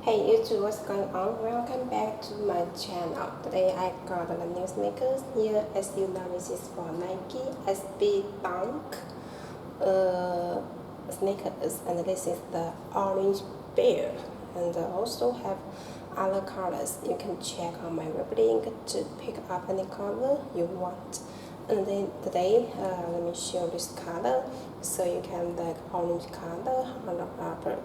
Hey YouTube, what's going on? Welcome back to my channel. Today I got the new sneakers here. As you know, this is for Nike SB Dunk sneakers, and this is the orange bear, and also have other colors. You can check on my web link to pick up any color you want. And then today, let me show this color. So you can like orange color on the upper,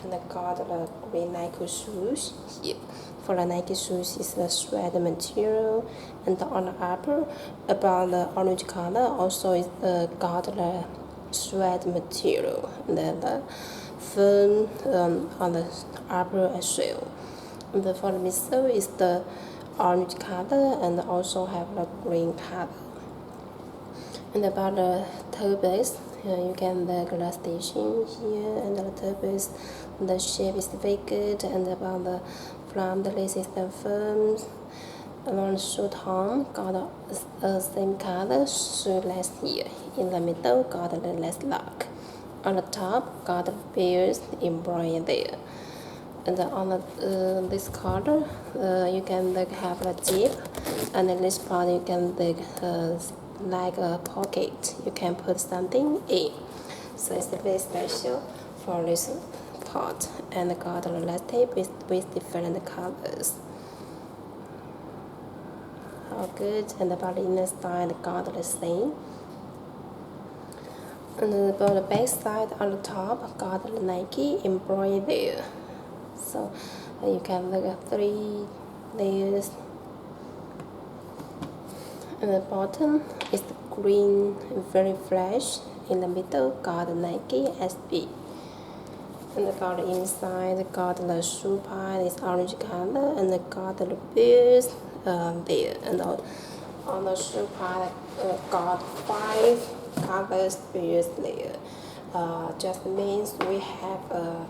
and I got the green Nike shoes here. For the Nike shoes is the suede material, and on the upper about the orange color also is got the suede material, and then the firm on the upper as well. And for the midsole is the orange color and also have the green color. And about the toe base, you can the glass station here, and the toe base, the shape is very good, and about the front, the lace is the firm. Along the shoe arm, got the same color shoelace here. In the middle, got the lace lock. On the top, got the bears embroidered there. And on the, this color, you can like have a zip, and in this part you can like a pocket. You can put something in. So it's very special for this part. And got the last tape with different colors. How good. And about the inner side, got the same. And about the back side on the top, got the Nike embroidered there. So you can look at 3 layers. And the bottom is the green, very fresh. In the middle, got the Nike SB. And got the inside, got the shoe pile is orange color, and got the bears there. And on the shoe pile, got 5 colors bears there. Just means we have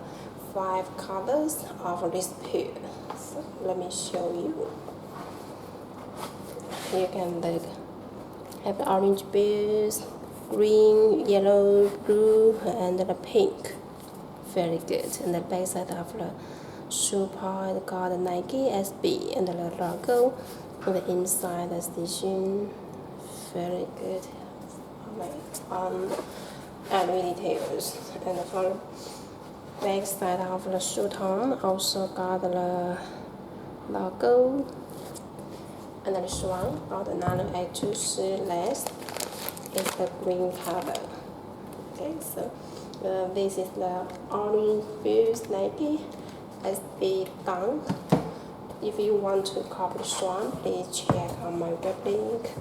5 colors of this pair. So let me show you. You can like have the orange bears, green, yellow, blue, and the pink. Very good. And the back side of the shoe part got the Nike SB and the logo. On the inside the station. Very good. And details. And for back side of the shoe arm also got the logo. And this one got another actual shoelace is the green color. Okay, so this is the orange Fierce Nike SB Dunk. If you want to copy this one, please check on my web link,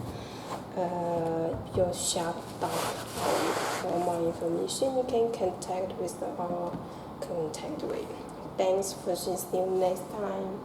yourshop.com. For more information, you can contact with our contact with. Thanks for seeing you next time.